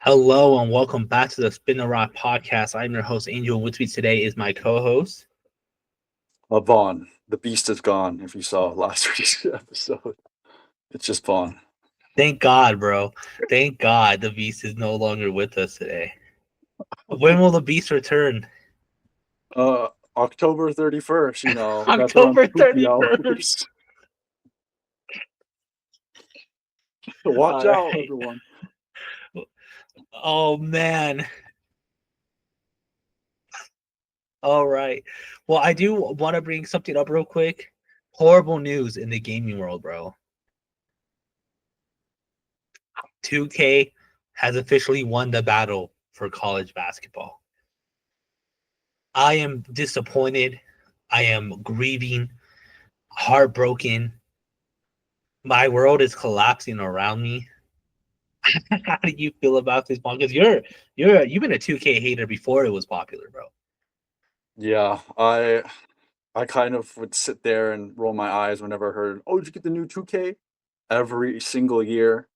Hello and welcome back to the Spin the Rock podcast. I'm your host, Angel, and with me today is my co-host. Vaughn, the beast is gone. If you saw last week's episode, it's just Vaughn. Thank God, bro. Thank God the Beast is no longer with us today. When will the Beast return? October 31st, that's around October spooky 31st. hours. Watch All out, right. everyone. Oh, man. All right. Well, I do want to bring something up real quick. Horrible news in the gaming world, bro. 2K has officially won the battle for college basketball. I am disappointed. I am grieving, heartbroken. My world is collapsing around me. How do you feel about this, Paul? Because you've been a 2K hater before it was popular, bro. Yeah, I kind of would sit there and roll my eyes whenever I heard, "Oh, did you get the new 2K?" Every single year,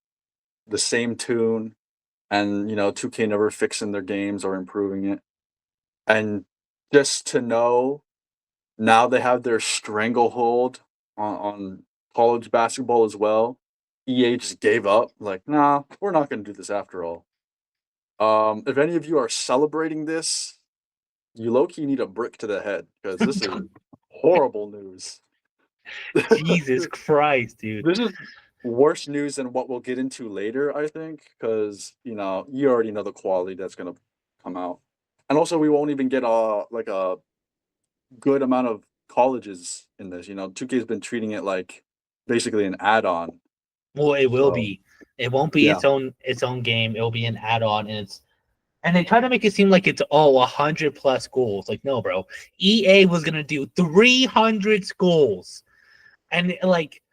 the same tune, and 2K never fixing their games or improving it. And just to know now they have their stranglehold on college basketball as well. EA just gave up. Like, nah, we're not going to do this after all. If any of you are celebrating this, you low key need a brick to the head because this is horrible news. Jesus Christ, dude. This is worse news than what we'll get into later, I think, because you already know the quality that's going to come out, and also we won't even get a good amount of colleges in this. 2K's been treating it like basically an add-on. Well, it will So be. It won't be yeah, its own game. It'll be an add-on, and they try to make it seem like it's 100 plus goals. Like, no, bro. EA was gonna do 300 goals, and like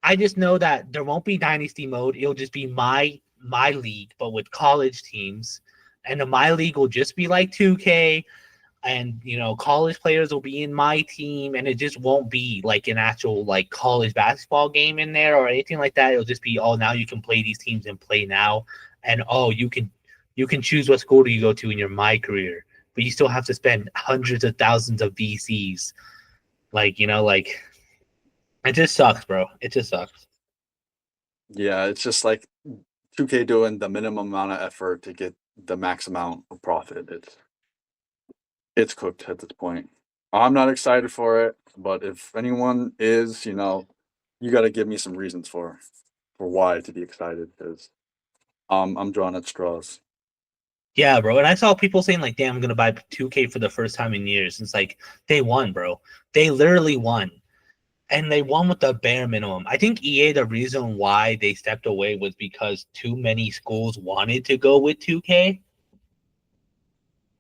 I just know that there won't be dynasty mode. It'll just be my league, but with college teams. And the my league will just be like 2K, and college players will be in my team, and it just won't be like an actual like college basketball game in there or anything like that. It'll just be, oh, now you can play these teams and play now, and oh, you can choose what school do you go to in your my career, but you still have to spend hundreds of thousands of VCs. Like it just sucks, bro. It just sucks. yeah, it's just like 2K doing the minimum amount of effort to get the max amount of profit. It's cooked at this point. I'm not excited for it, but if anyone is, you got to give me some reasons for why to be excited because I'm drawing at straws. Yeah, bro. And I saw people saying like, "Damn, I'm gonna buy 2K for the first time in years." It's like they won, bro. They literally won, and they won with the bare minimum. I think EA, the reason why they stepped away was because too many schools wanted to go with 2K,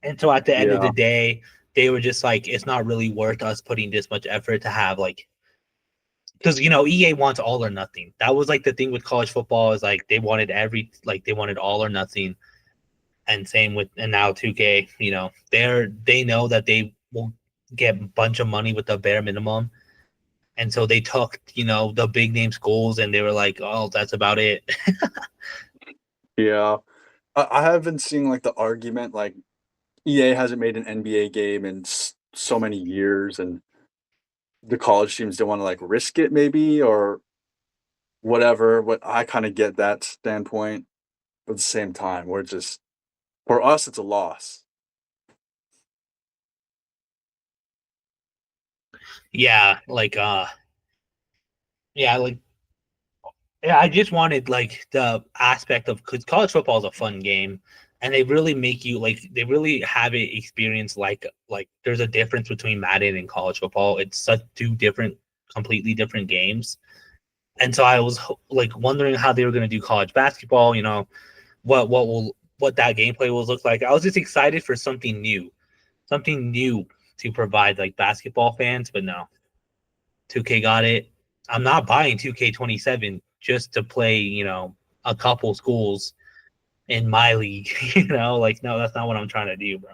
and so at the end of the Yeah, day, they were just like, "It's not really worth us putting this much effort to have like." Because EA wants all or nothing. That was like the thing with college football is like they wanted all or nothing, and same with and now 2K. They know that they will get a bunch of money with the bare minimum, and so they took the big name schools, and they were like, oh, that's about it. yeah. I have been seeing like the argument like EA hasn't made an NBA game in so many years, and the college teams don't want to like risk it, maybe or whatever. But I kind of get that standpoint, but at the same time, we're just for us, it's a loss. Yeah, yeah, yeah, I just wanted like the aspect of, because college football is a fun game, and they really make you like they really have it experience like there's a difference between Madden and college football. It's such two different, completely different games. And so I was like wondering how they were going to do college basketball. What that gameplay will look like. I was just excited for something new to provide like basketball fans. But no, 2K got it. I'm not buying 2K27 just to play a couple schools in my league. Like, no, that's not what I'm trying to do, bro.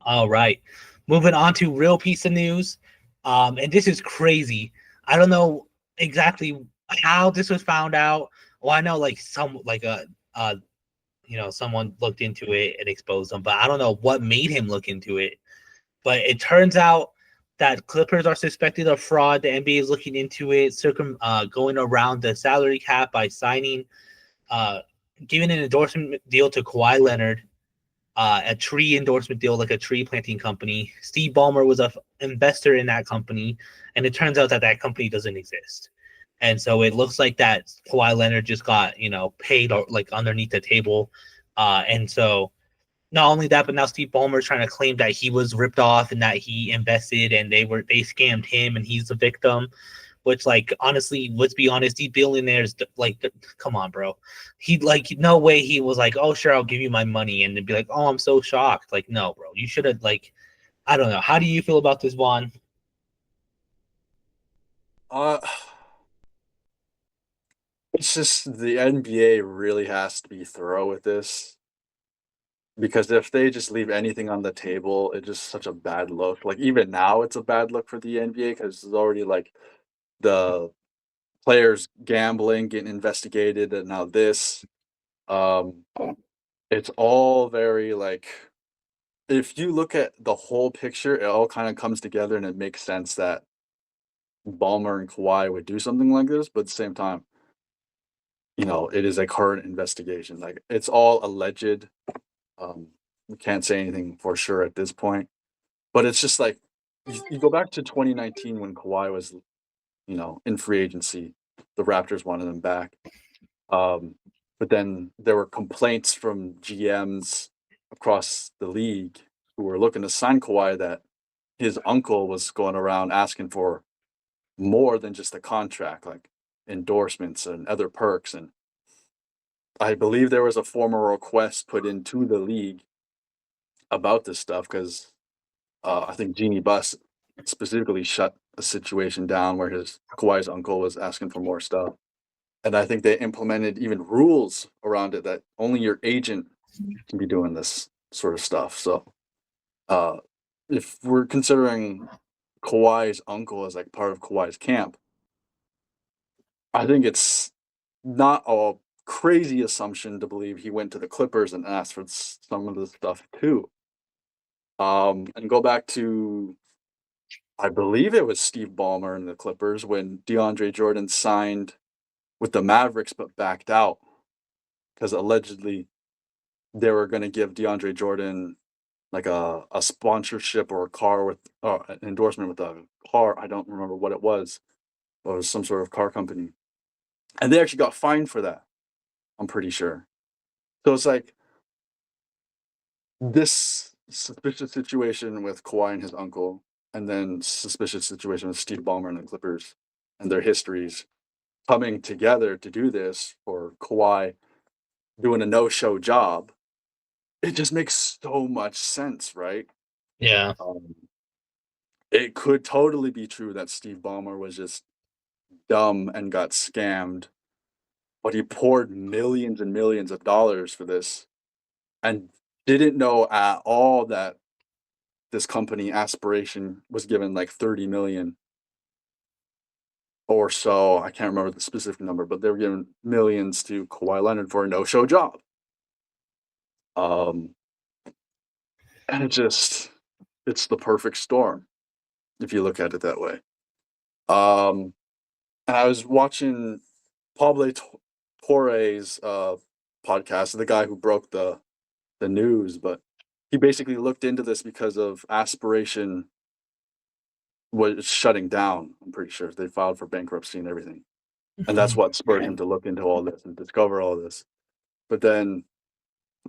All right, moving on to real piece of news. And this is crazy. I don't know exactly how this was found out. Well, I know like some like a someone looked into it and exposed them. But I don't know what made him look into it. But it turns out that Clippers are suspected of fraud. The NBA is looking into it, going around the salary cap by giving an endorsement deal to Kawhi Leonard, a tree endorsement deal, like a tree planting company. Steve Ballmer was an investor in that company, and it turns out that company doesn't exist. And so it looks like that Kawhi Leonard just got, paid like underneath the table. And so not only that, but now Steve Ballmer is trying to claim that he was ripped off and that he invested and they scammed him and he's the victim. Which, like, honestly, let's be honest, these billionaires, like, come on, bro. He, like, no way he was like, oh, sure, I'll give you my money, and then be like, oh, I'm so shocked. Like, no, bro, you should have, like, I don't know. How do you feel about this, Vaughn? It's just the NBA really has to be thorough with this, because if they just leave anything on the table, it's just such a bad look. Like, even now, it's a bad look for the NBA because there's already like the players gambling getting investigated, and now this. Um, it's all very like, if you look at the whole picture, it all kind of comes together and it makes sense that Ballmer and Kawhi would do something like this, but at the same time, it is a current investigation. Like, it's all alleged. We can't say anything for sure at this point, but it's just like you go back to 2019 when Kawhi was, in free agency. The Raptors wanted him back. But then there were complaints from GMs across the league who were looking to sign Kawhi that his uncle was going around asking for more than just a contract, like endorsements and other perks. And I believe there was a formal request put into the league about this stuff because I think Jeannie Buss specifically shut a situation down where Kawhi's uncle was asking for more stuff. And I think they implemented even rules around it that only your agent can be doing this sort of stuff. So if we're considering Kawhi's uncle as like part of Kawhi's camp, I think it's not a crazy assumption to believe he went to the Clippers and asked for some of this stuff too. And go back to, I believe it was Steve Ballmer and the Clippers when DeAndre Jordan signed with the Mavericks but backed out because allegedly they were going to give DeAndre Jordan like a sponsorship or a car with an endorsement with a car. I don't remember what it was, but it was some sort of car company. And they actually got fined for that, I'm pretty sure. So it's like this suspicious situation with Kawhi and his uncle, and then suspicious situation with Steve Ballmer and the Clippers and their histories coming together to do this, for Kawhi doing a no-show job. It just makes so much sense, right? Yeah. It could totally be true that Steve Ballmer was just dumb and got scammed, but he poured millions and millions of dollars for this and didn't know at all that this company Aspiration was given like 30 million or so. I can't remember the specific number, but they were giving millions to Kawhi Leonard for a no-show job. And it's the perfect storm if you look at it that way. And I was watching Pablo Torre's podcast, the guy who broke the news, but he basically looked into this because of Aspiration was shutting down. I'm pretty sure they filed for bankruptcy and everything, and that's what spurred him to look into all this and discover all this. But then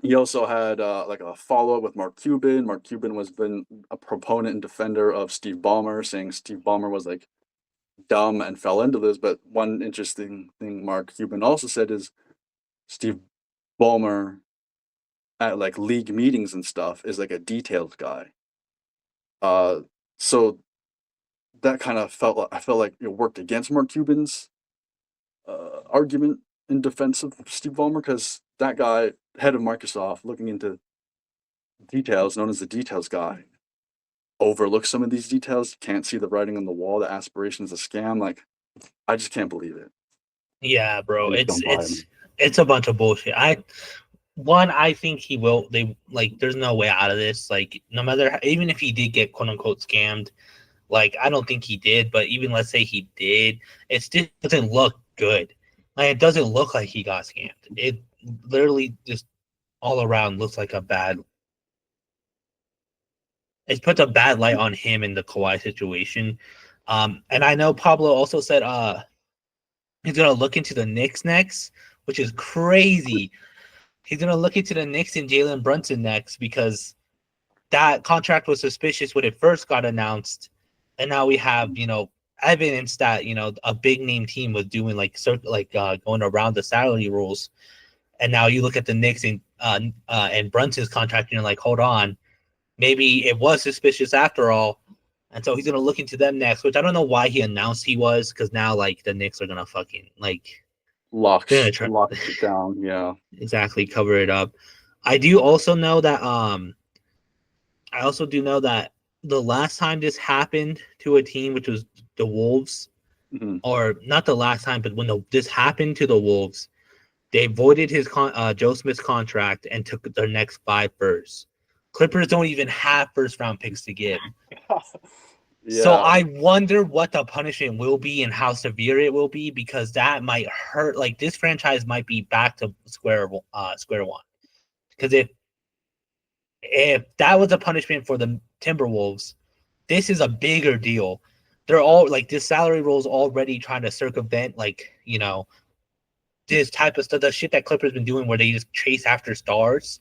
he also had like a follow-up with Mark Cuban. Mark Cuban was been a proponent and defender of Steve Ballmer, saying Steve Ballmer was like dumb and fell into this. But one interesting thing Mark Cuban also said is Steve Ballmer at like league meetings and stuff is like a detailed guy. So that kind of I felt like it worked against Mark Cuban's argument in defense of Steve Ballmer, because that guy, head of Microsoft, looking into details, known as the details guy, overlooks some of these details, can't see the writing on the wall that Aspiration is a scam. Like, I just can't believe it. Yeah, bro. I just don't buy him. It's a bunch of bullshit. one, I think he will. They like, there's no way out of this. Like, no matter, even if he did get quote unquote scammed, like I don't think he did, but even let's say he did, it still doesn't look good. Like, it doesn't look like he got scammed. It literally just all around looks like a bad. It puts a bad light on him in the Kawhi situation. And I know Pablo also said he's gonna look into the Knicks next, which is crazy. He's gonna look into the Knicks and Jalen Brunson next because that contract was suspicious when it first got announced, and now we have evidence that a big name team was doing going around the salary rules, and now you look at the Knicks and Brunson's contract and you're like, hold on, maybe it was suspicious after all. And so he's gonna look into them next, which I don't know why he announced he was, because now like the Knicks are gonna fucking they're gonna try Locks it down. Yeah. exactly cover it up. I do also know that the last time this happened to a team, which was the Wolves, Hmm. or not the last time, but when this happened to the Wolves, they voided his Joe Smith's contract and took their next 5 firsts. Clippers don't even have first round picks to give. So Yeah. I wonder what the punishment will be and how severe it will be, because that might hurt. Like, this franchise might be back to square one. Because if that was a punishment for the Timberwolves, this is a bigger deal. They're all like, this salary rule is already trying to circumvent this type of stuff, the shit that Clippers been doing where they just chase after stars.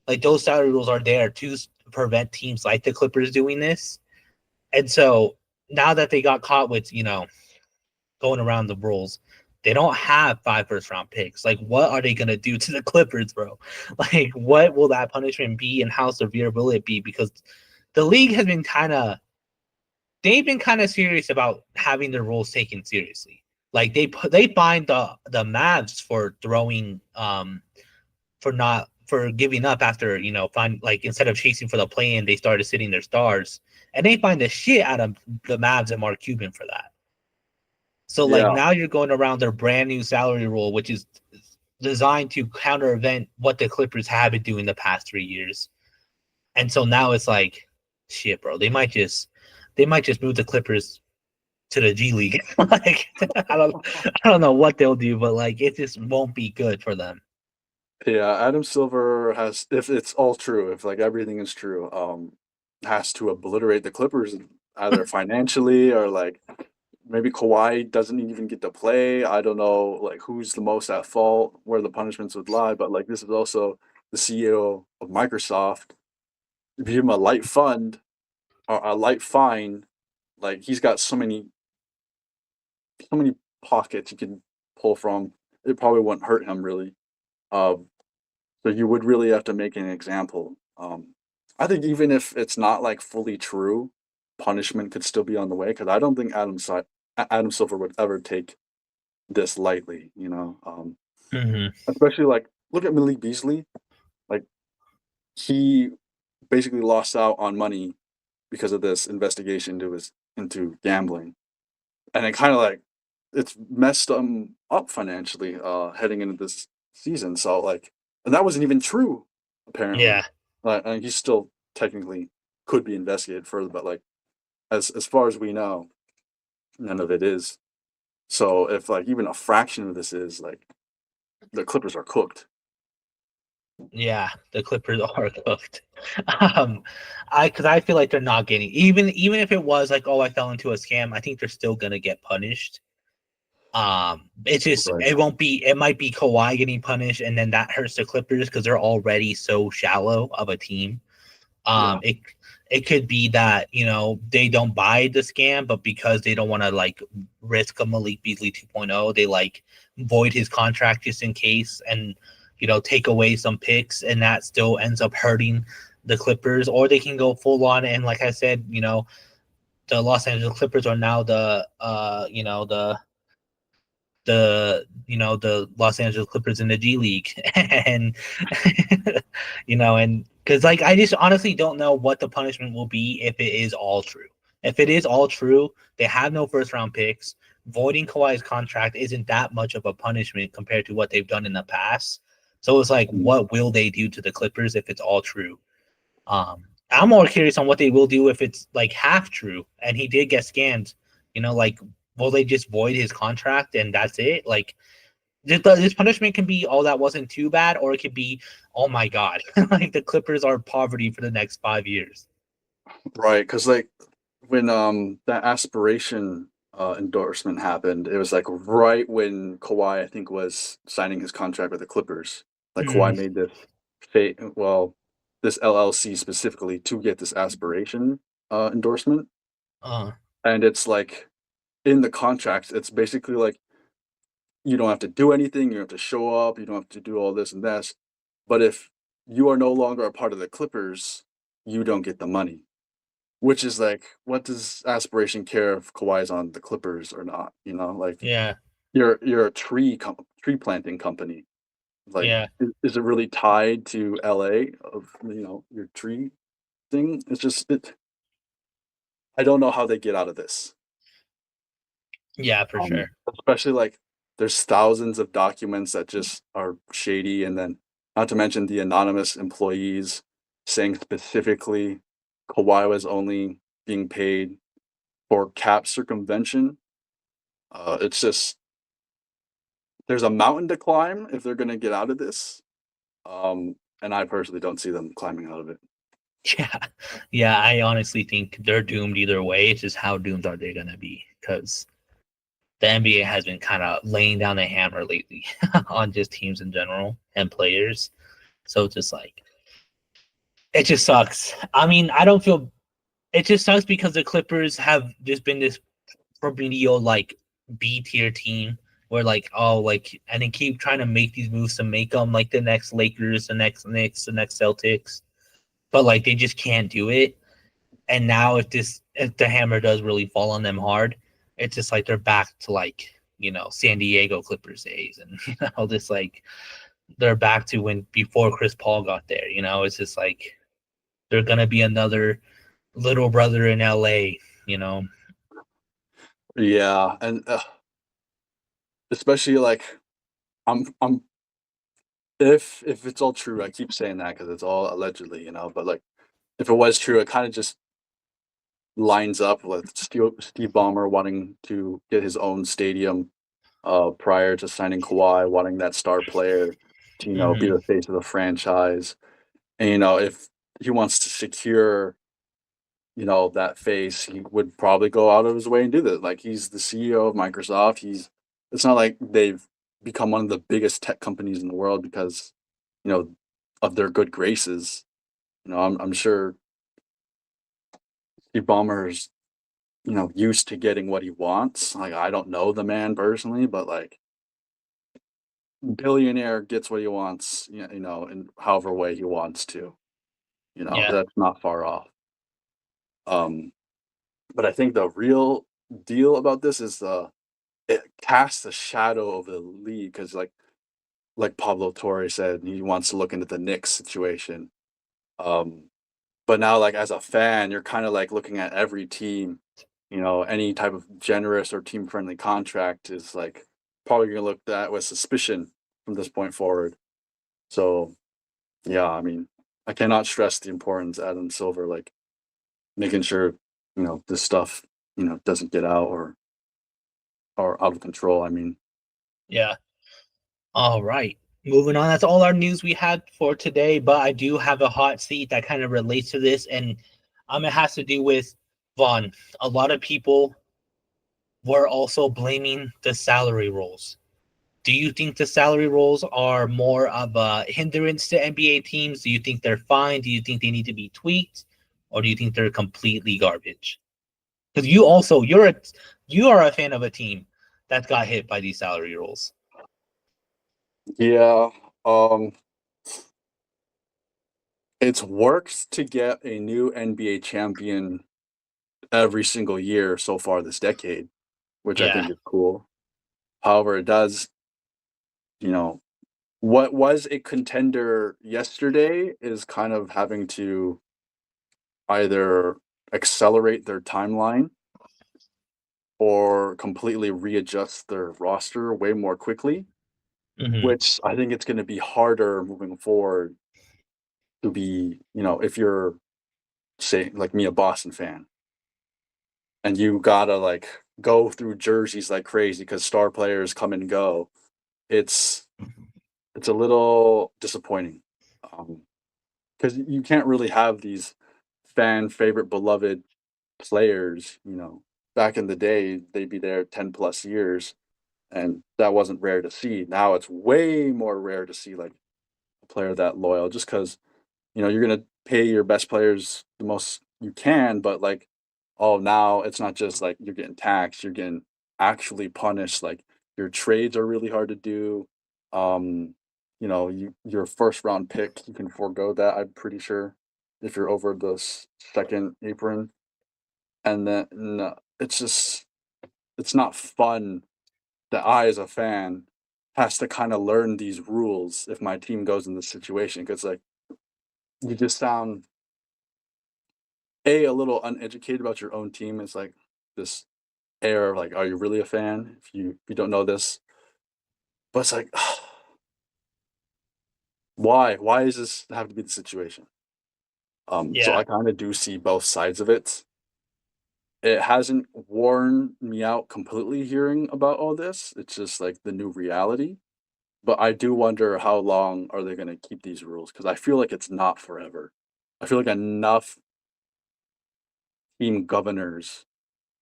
Like, those salary rules are there to prevent teams like the Clippers doing this. And so now that they got caught with, going around the rules, they don't have 5 first round picks. Like, what are they going to do to the Clippers, bro? Like, what will that punishment be and how severe will it be? Because the league has been they've been kind of serious about having their rules taken seriously. Like, they find the Mavs for throwing for giving up after instead of chasing for the play-in, they started sitting their stars, and they find the shit out of the Mavs and Mark Cuban for that. So like, Yeah. now you're going around their brand new salary rule, which is designed to counter-event what the Clippers have been doing the past 3 years. And so now it's like, shit, bro. They might just move the Clippers to the G League. Like, I don't know what they'll do, but like, it just won't be good for them. Yeah, Adam Silver has, if it's all true, if like everything is true, has to obliterate the Clippers either financially or like maybe Kawhi doesn't even get to play. I don't know like who's the most at fault, where the punishments would lie, but like this is also the CEO of Microsoft. If you give him a light fund or a light fine, like he's got so many pockets you can pull from. It probably wouldn't hurt him really. Um, So you would really have to make an example. I think even if it's not like fully true, punishment could still be on the way because I don't think Adam Silver would ever take this lightly. Mm-hmm. Especially like look at Malik Beasley. Like he basically lost out on money because of this investigation into gambling, and it kind of like it's messed him up financially heading into this season. So like, and that wasn't even true apparently. Yeah. And he still technically could be investigated further, but like as far as we know, none of it is. So if like even a fraction of this is like the Clippers are cooked. Yeah, the Clippers are cooked. Because I feel like they're not getting, even if it was like, oh, I fell into a scam, I think they're still gonna get punished. It's just, Right. it won't be. It might be Kawhi getting punished, and then that hurts the Clippers because they're already so shallow of a team. Yeah. It could be that they don't buy the scam, but because they don't want to like risk a Malik Beasley 2.0, they like void his contract just in case, and take away some picks, and that still ends up hurting the Clippers. Or they can go full on, and like I said, the Los Angeles Clippers are now the Los Angeles Clippers in the G League. And and because like, I just honestly don't know what the punishment will be if it is all true. If it is all true, they have no first round picks. Voiding Kawhi's contract isn't that much of a punishment compared to what they've done in the past. So it's like, Mm. what will they do to the Clippers if it's all true? I'm more curious on what they will do if it's like half true and he did get scammed. Like, will they just void his contract and that's it? Like, this punishment can be, oh, that wasn't too bad, or it could be, oh my god, like the Clippers are poverty for the next 5 years. Right, because like when that aspiration endorsement happened, it was like right when Kawhi, I think, was signing his contract with the Clippers. Like Mm, Kawhi made this this LLC specifically to get this aspiration endorsement, uh, and it's like in the contract, it's basically like you don't have to do anything, you don't have to show up, you don't have to do all this and that. But if you are no longer a part of the Clippers, you don't get the money. Which is like, what does aspiration care if Kawhi's on the Clippers or not? Like yeah, you're a tree planting company. Like, yeah, is it really tied to LA of your tree thing? It's just I don't know how they get out of this. yeah, for sure. Especially like there's thousands of documents that just are shady, and then not to mention the anonymous employees saying specifically Kawhi was only being paid for cap circumvention. It's just there's a mountain to climb if they're gonna get out of this. And I personally don't see them climbing out of it. Yeah, yeah. I honestly think they're doomed either way. It's just how doomed are they gonna be? Because the NBA has been kind of laying down the hammer lately on just teams in general and players. So it's just like it just sucks. I mean, I don't feel it just sucks because the Clippers have just been this remedial like B tier team where like, oh, like, and they keep trying to make these moves to make them like the next Lakers, the next Knicks, the next Celtics, but like they just can't do it. And now if the hammer does really fall on them hard, it's just like they're back to like San Diego Clippers days, and this like they're back to when before Chris Paul got there. It's just like they're gonna be another little brother in LA. You know, Yeah, and especially like I'm if it's all true, I keep saying that because it's all allegedly, but like if it was true, it kind of just lines up with Steve Ballmer wanting to get his own stadium prior to signing Kawhi, wanting that star player to, be mm-hmm. the face of the franchise. And, if he wants to secure, that face, he would probably go out of his way and do that. Like he's the CEO of Microsoft. It's not like they've become one of the biggest tech companies in the world because, you know, of their good graces. I'm sure Steve Ballmer's, used to getting what he wants. Like I don't know the man personally, but like billionaire gets what he wants, in however way he wants to. Yeah, That's not far off. Um, but I think the real deal about this is it casts a shadow over the league because, like Pablo Torre said, he wants to look into the Knicks situation. Um, but now, like as a fan, you're kind of like looking at every team. Any type of generous or team friendly contract is like probably gonna look at with suspicion from this point forward. So yeah, I mean, I cannot stress the importance Adam Silver, like making sure, this stuff, doesn't get out or out of control. I mean, yeah. All right. Moving on. That's all our news we had for today. But I do have a hot seat that kind of relates to this, and it has to do with Vaughn. A lot of people were also blaming the salary rules. Do you think the salary rules are more of a hindrance to NBA teams? Do you think they're fine? Do you think they need to be tweaked, or do you think they're completely garbage? Because you are a fan of a team that got hit by these salary rules. yeah, um, it's worked to get a new NBA champion every single year so far this decade, which I Yeah, think is cool. However, it does, you know, what was a contender yesterday is kind of having to either accelerate their timeline or completely readjust their roster way more quickly. Hmm. which I think it's going to be harder moving forward to be, if you're, say, like me, a Boston fan, and you gotta like go through jerseys like crazy because star players come and go. It's it's a little disappointing, because you can't really have these fan favorite beloved players. Back in the day, they'd be there 10 plus years, and that wasn't rare to see. Now it's way more rare to see like a player that loyal, just because you're gonna pay your best players the most you can, but like, oh, now it's not just like you're getting taxed, you're getting actually punished. Like your trades are really hard to do. Your first round pick, you can forego that, I'm pretty sure, if you're over the second apron. And then it's not fun that I, as a fan, has to kind of learn these rules if my team goes in this situation. Because like you just sound a little uneducated about your own team. It's like this air of like, are you really a fan if you don't know this? But it's like, why does this have to be the situation? So Yeah, I kind of do see both sides of it. It hasn't worn me out completely hearing about all this. It's just like the new reality. But I do wonder how long are they going to keep these rules, because I feel like it's not forever. I feel like enough team governors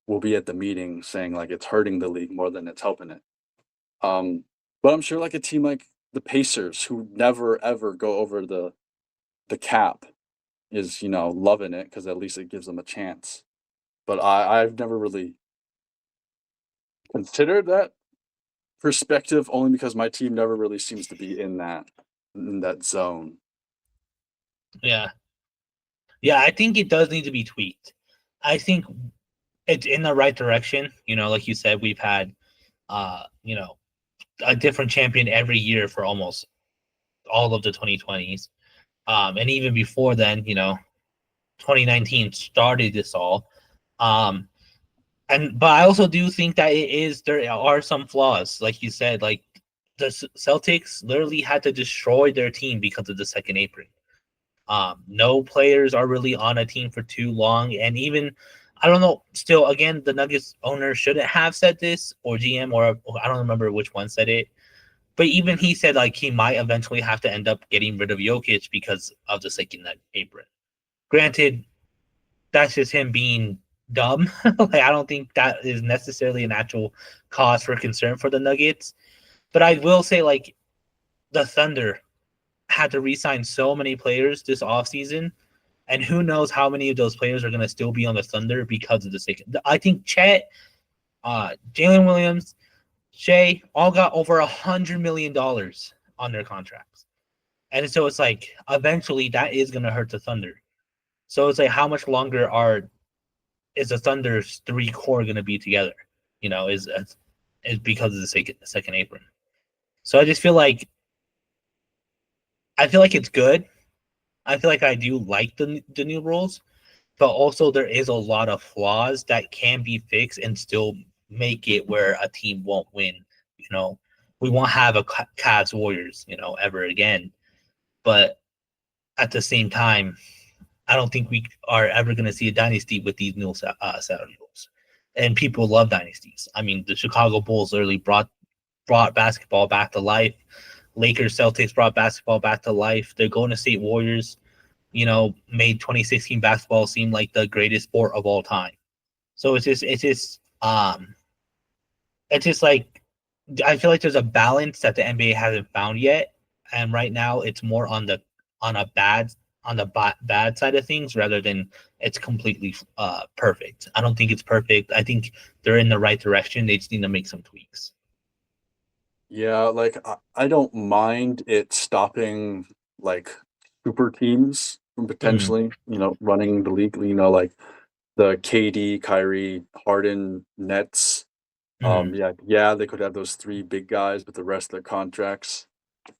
will be at the meeting saying like it's hurting the league more than it's helping it. Um, but I'm sure like a team like the Pacers, who never ever go over the cap, is loving it because at least it gives them a chance. But I've never really considered that perspective, only because my team never really seems to be in that zone. yeah, yeah. I think it does need to be tweaked. I think it's in the right direction. Like you said, we've had, uh, you know, a different champion every year for almost all of the 2020s. And even before then, 2019 started this all. Um, but I also do think that there are some flaws, like you said, like the Celtics literally had to destroy their team because of the second apron. No players are really on a team for too long, and even I don't know. Still, again, the Nuggets owner shouldn't have said this, or GM, or I don't remember which one said it. But even he said like he might eventually have to end up getting rid of Jokic because of the second apron. Granted, that's just him being dumb. Like I don't think that is necessarily an actual cause for concern for the Nuggets. But I will say like the Thunder had to re-sign so many players this offseason, and who knows how many of those players are going to still be on the Thunder because of the second. I think Chet, Jalen Williams, Shea all got over $100 million on their contracts, and so it's like eventually that is going to hurt the Thunder. So it's like how much longer is the Thunder's three core going to be together? Is because of the second apron. So I feel like it's good. I feel like I do like the new rules, but also there is a lot of flaws that can be fixed and still make it where a team won't win. You know, we won't have a Cavs Warriors, ever again. But at the same time, I don't think we are ever going to see a dynasty with these new salary rules. And people love dynasties. I mean, the Chicago Bulls literally brought basketball back to life. Lakers, Celtics brought basketball back to life. The Golden State Warriors, made 2016 basketball seem like the greatest sport of all time. So it's just like I feel like there's a balance that the NBA hasn't found yet, and right now it's more on a bad on the bad side of things rather than it's completely perfect. I don't think it's perfect. I think they're in the right direction. They just need to make some tweaks. Yeah, like I don't mind it stopping like super teams from Mm-hmm. potentially, running the league. Like the KD, Kyrie, Harden, Nets. Mm-hmm. Yeah, they could have those three big guys, but the rest of their contracts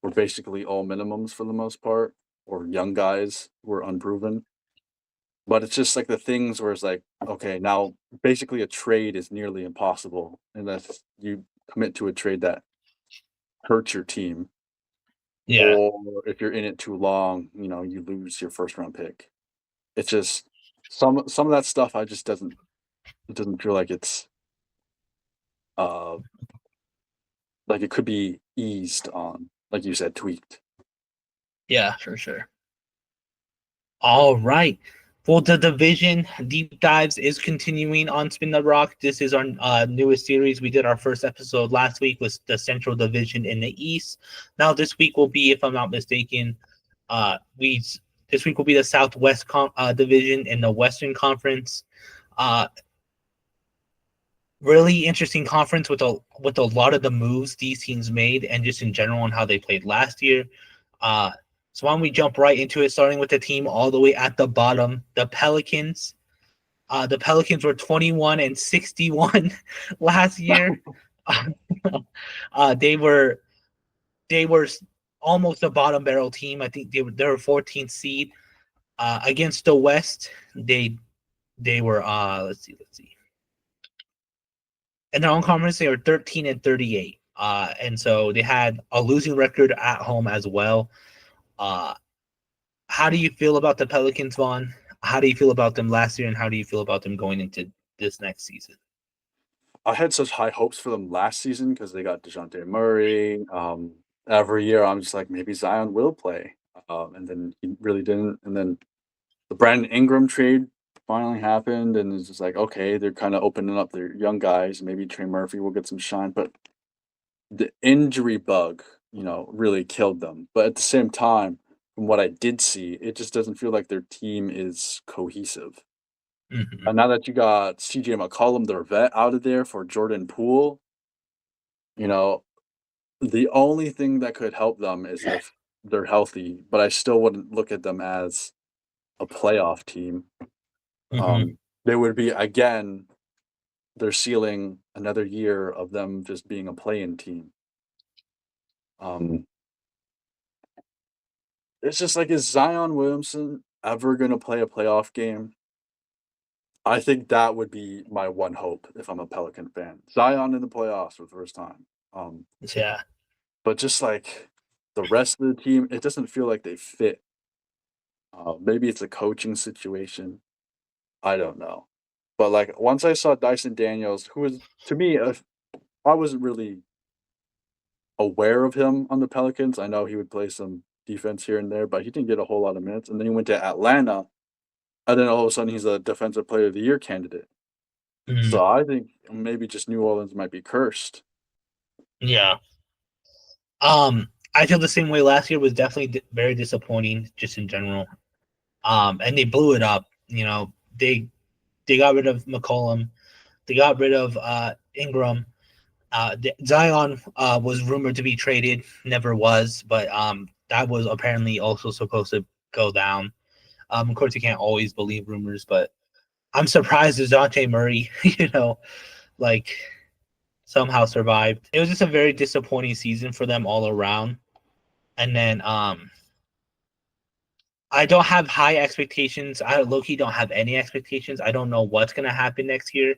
were basically all minimums for the most part, or young guys who were unproven. But it's just like the things where it's like, okay, now basically a trade is nearly impossible unless you commit to a trade that hurt your team, Yeah. or if you're in it too long, you lose your first round pick. It's just some of that stuff I just doesn't feel like it's uh like it could be eased on, like you said, tweaked. Yeah, for sure. All right. Well, the division deep dives is continuing on Spin the Rock. This is our newest series. We did our first episode last week with the Central Division in the East. Now this week will be, if I'm not mistaken, we this week will be the Southwest Division in the Western Conference. Uh, really interesting conference with a lot of the moves these teams made, and just in general on how they played last year. So why don't we jump right into it, starting with the team all the way at the bottom, the Pelicans. The Pelicans were 21-61 last year. They were almost a bottom barrel team. I think they were 14th seed. Against the West, they were let's see. In their own conference, they were 13-38. And so they had a losing record at home as well. How do you feel about the Pelicans, Vaughn? How do you feel about them last year, and how do you feel about them going into this next season? I had such high hopes for them last season because they got DeJounte Murray. Every year I'm just like, maybe Zion will play. And then he really didn't. And then the Brandon Ingram trade finally happened, and it's just like, okay, they're kind of opening up their young guys. Maybe Trey Murphy will get some shine, but the injury bug, really killed them. But at the same time, from what I did see, it just doesn't feel like their team is cohesive. Mm-hmm. And now that you got CJ McCollum, their vet, out of there for Jordan Poole, you know, the only thing that could help them is if they're healthy, but I still wouldn't look at them as a playoff team. Mm-hmm. They would be, again, they're sealing another year of them just being a play-in team. Um, it's just like, is Zion Williamson ever going to play a playoff game? I think that would be my one hope if I'm a Pelican fan. Zion in the playoffs for the first time. Um, Yeah. but just like the rest of the team, it doesn't feel like they fit. Maybe it's a coaching situation. I don't know. But like once I saw Dyson Daniels, who was to me, I wasn't really aware of him on the Pelicans. I know he would play some defense here and there, but he didn't get a whole lot of minutes. And then he went to Atlanta, and then all of a sudden he's a Defensive Player of the Year candidate. Mm-hmm. So I think maybe just New Orleans might be cursed. Yeah. I feel the same way. Last year was definitely very disappointing, just in general. And they blew it up. They got rid of McCollum. They got rid of Ingram. Zion was rumored to be traded, never was, but that was apparently also supposed to go down. Of course, you can't always believe rumors, but I'm surprised DeJounte Murray, like somehow survived. It was just a very disappointing season for them all around. And then I don't have high expectations. I low-key don't have any expectations. I don't know what's gonna happen next year.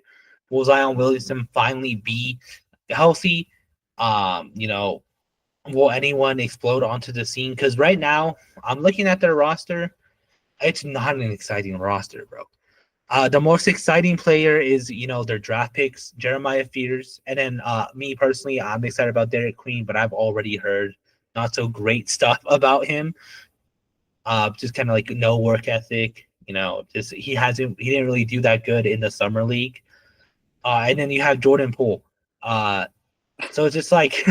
Will Zion Williamson finally be healthy? Will anyone explode onto the scene? Because right now, I'm looking at their roster. It's not an exciting roster, bro. The most exciting player is, their draft picks, Jeremiah Fears. And then me personally, I'm excited about Derek Queen, but I've already heard not so great stuff about him. Just kind of like no work ethic. Just he didn't really do that good in the summer league. And then you have Jordan Poole. So it's just like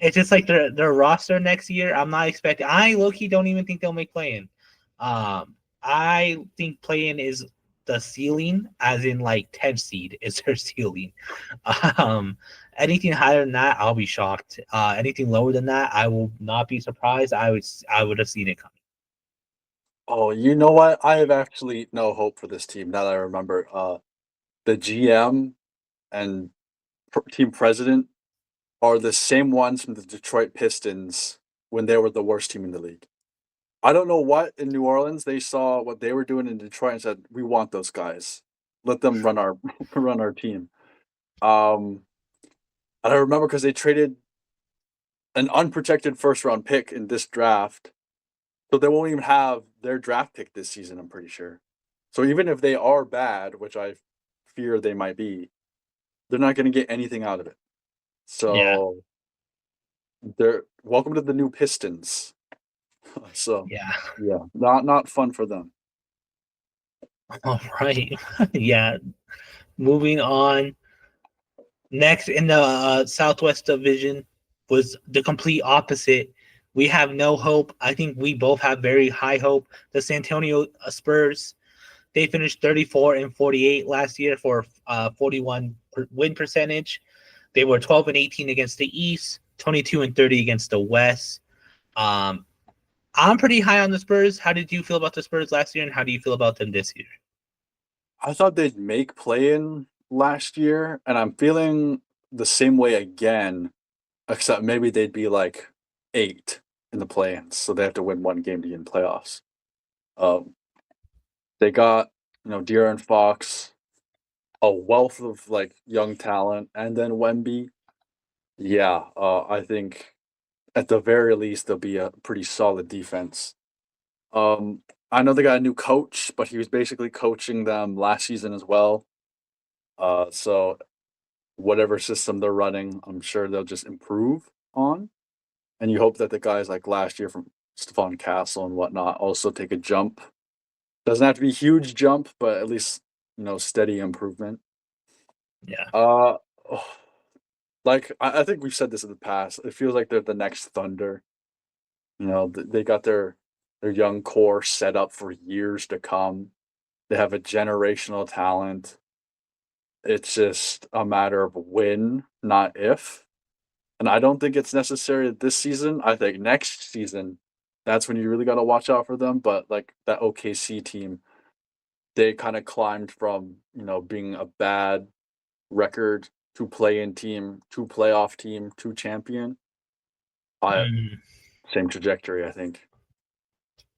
it's just like their roster next year. I'm not expecting. I low-key don't even think they'll make play-in. I think play-in is the ceiling, as in like 10 seed is their ceiling. Um, Anything higher than that, I'll be shocked. Anything lower than that, I will not be surprised. I would have seen it coming. Oh, you know what? I have actually no hope for this team now that I remember. The GM and team president are the same ones from the Detroit Pistons when they were the worst team in the league. I don't know what in New Orleans they saw what they were doing in Detroit and said, "We want those guys. Let them run our run our team." And I remember because they traded an unprotected first round pick in this draft. So they won't even have their draft pick this season, I'm pretty sure. So even if they are bad, which I fear they might be, they're not going to get anything out of it. Yeah. So they're welcome to the new Pistons. So Yeah. yeah, not fun for them. All right. Yeah. Moving on. Next in the Southwest Division was the complete opposite. We have no hope. I think we both have very high hope. The San Antonio Spurs, they finished 34 and 48 last year for 41 win percentage. They were 12 and 18 against the East, 22 and 30 against the West. Um, I'm pretty high on the Spurs. How did you feel about the Spurs last year, and how do you feel about them this year? I thought they'd make play-in last year, and I'm feeling the same way again, except maybe they'd be like 8 in the play-ins, so they have to win one game to get in playoffs. Um, they got, De'Aaron Fox, a wealth of like young talent, and then Wemby. Yeah, I think at the very least they'll be a pretty solid defense. Um, I know they got a new coach, but he was basically coaching them last season as well. So whatever system they're running, I'm sure they'll just improve on. And you hope that the guys like last year from Stephon Castle and whatnot also take a jump. Doesn't have to be a huge jump, but at least steady improvement. Yeah. Uh, oh, like I think we've said this in the past. It feels like they're the next Thunder. They got their young core set up for years to come. They have a generational talent. It's just a matter of when, not if. And I don't think it's necessary this season. I think next season, that's when you really got to watch out for them. But like that OKC team, they kind of climbed from, being a bad record to play in team, to playoff team, to champion. I Mm. Same trajectory, I think.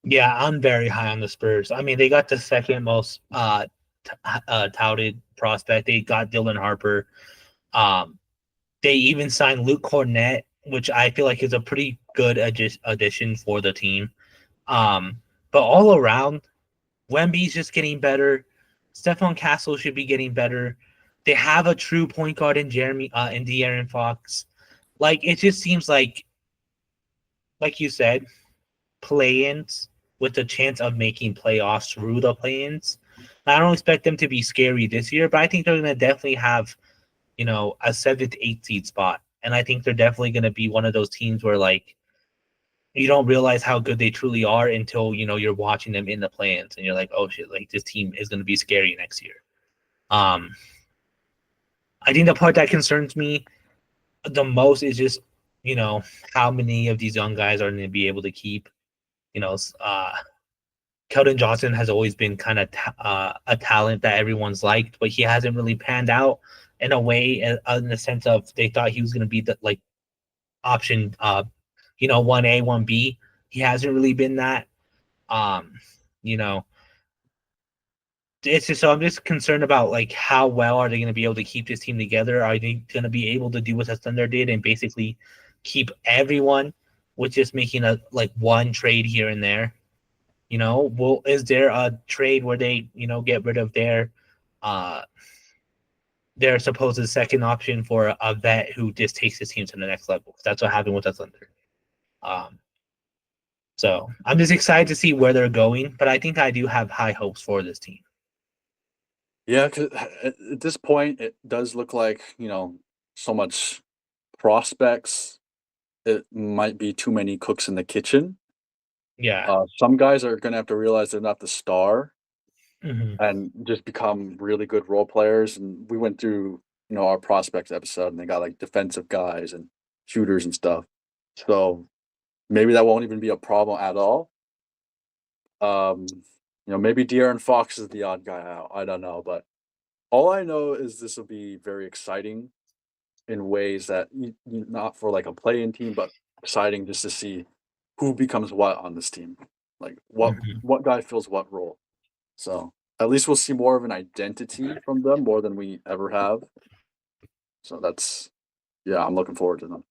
Yeah, I'm very high on the Spurs. I mean, they got the second most touted prospect. They got Dylan Harper. Um, they even signed Luke Cornett, which I feel like is a pretty good addition for the team. But all around, Wemby's just getting better. Stephon Castle should be getting better. They have a true point guard in Jeremy in De'Aaron Fox. Like it just seems like you said, play-ins with a chance of making playoffs through the play-ins. I don't expect them to be scary this year, but I think they're going to definitely have, a 7th, 8th seed spot. And I think they're definitely going to be one of those teams where, like, you don't realize how good they truly are until, you're watching them in the play-ins and you're like, oh shit, like this team is going to be scary next year. Um, I think the part that concerns me the most is just, how many of these young guys are going to be able to keep, you know, Keldon Johnson has always been kind of a talent that everyone's liked, but he hasn't really panned out in a way in the sense of they thought he was going to be the like option, 1A, 1B. He hasn't really been that. Um, you know, it's just so I'm just concerned about like how well are they going to be able to keep this team together? Are they going to be able to do what the Thunder did and basically keep everyone with just making a like one trade here and there? Well, is there a trade where they, get rid of uh their supposed second option for a vet who just takes his team to the next level? That's what happened with the Thunder. Um, so I'm just excited to see where they're going, but I think I do have high hopes for this team. Yeah, 'cause at this point, it does look like, so much prospects. It might be too many cooks in the kitchen. Yeah. Some guys are gonna have to realize they're not the star Hmm. and just become really good role players. And we went through, our prospects episode, and they got like defensive guys and shooters and stuff. So maybe that won't even be a problem at all. Maybe De'Aaron Fox is the odd guy out. I don't know, but all I know is this will be very exciting in ways that not for like a play-in team, but exciting just to see who becomes what on this team. Like Hmm. what guy fills what role. So at least we'll see more of an identity from them more than we ever have. So yeah, I'm looking forward to them.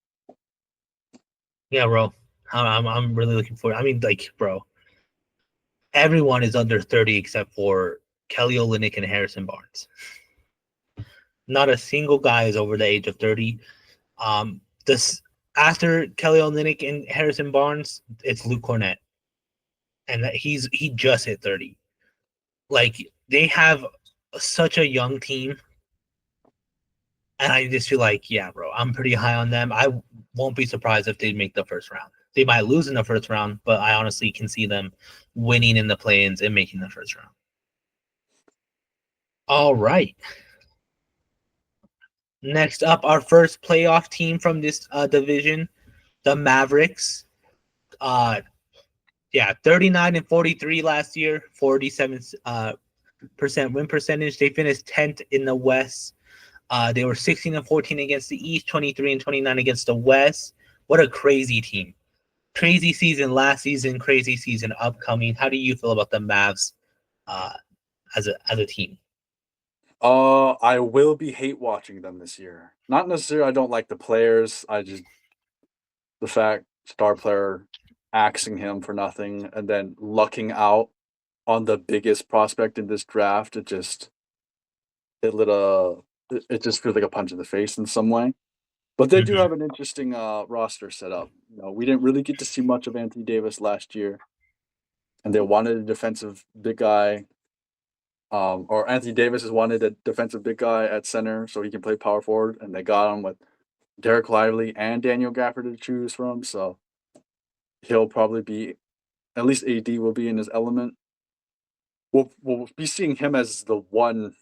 Yeah, bro. I'm really looking forward. I mean, like, bro, everyone is under 30 except for Kelly Olynyk and Harrison Barnes. Not a single guy is over the age of 30. This after Kelly Olynyk and Harrison Barnes, it's Luke Cornett, and he just hit 30. Like they have such a young team, and I just feel like, yeah, bro, I'm pretty high on them. I won't be surprised if they make the first round. They might lose in the first round, but I honestly can see them winning in the play-ins and making the first round. All right. Next up, our first playoff team from this division, the Mavericks. Uh, 39 and 43 last year, 47 percent win percentage. They finished 10th in the West. They were 16 and 14 against the East, 23 and 29 against the West. What a crazy team. Crazy season last season, crazy season upcoming. How do you feel about the Mavs as a team? I will be hate watching them this year. Not necessarily I don't like the players. I just the fact star player axing him for nothing and then lucking out on the biggest prospect in this draft. It just feels like a punch in the face in some way. But they do Mm-hmm. have an interesting roster set up. You know, we didn't really get to see much of Anthony Davis last year, and they wanted a defensive big guy. Or Anthony Davis has wanted a defensive big guy at center so he can play power forward, and they got him with Derek Lively and Daniel Gafford to choose from. So he'll probably be, at least AD will be in his element. We'll be seeing him as the one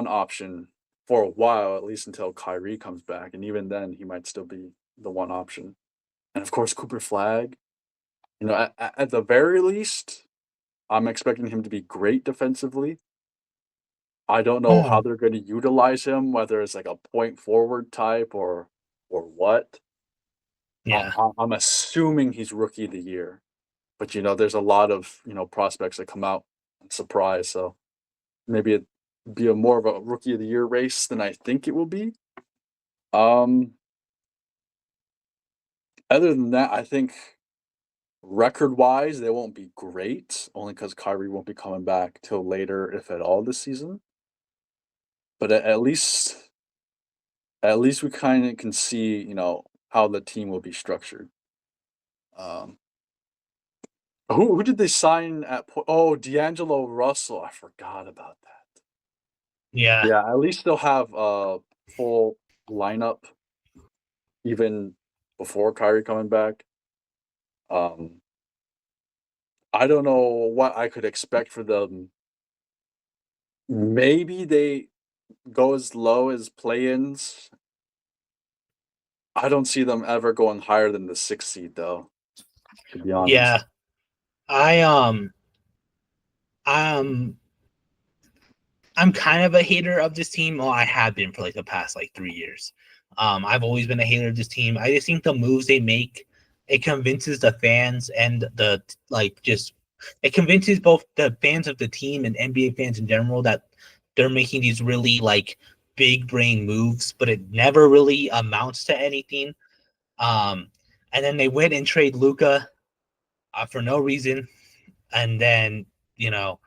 option for a while, at least until Kyrie comes back, and even then he might still be the one option. And of course, Cooper Flag. You know, at the very least, I'm expecting him to be great defensively. I don't know how Oh, they're going to utilize him, whether it's like a point forward type or what. yeah. I'm assuming he's rookie of the year, but there's a lot of prospects that come out and surprise. So maybe it be a more of a rookie of the year race than I think it will be. Um, Other than that, I think record wise they won't be great, only because Kyrie won't be coming back till later, if at all, this season. But at least we kind of can see, how the team will be structured. Um, who did they sign at? Oh, D'Angelo Russell. I forgot about that. Yeah. Yeah, at least they'll have a full lineup even before Kyrie coming back. Um, I don't know what I could expect for them. Maybe they go as low as play-ins. I don't see them ever going higher than the 6th seed, though, to be Yeah. honest. I um I'm kind of a hater of this team. Well, I have been for like the past like 3 years. I've always been a hater of this team. I just think the moves they make, it convinces the fans and the like just it convinces both the fans of the team and NBA fans in general that they're making these really like big brain moves, but it never really amounts to anything. Um, and then they went and trade Luca for no reason, and then you know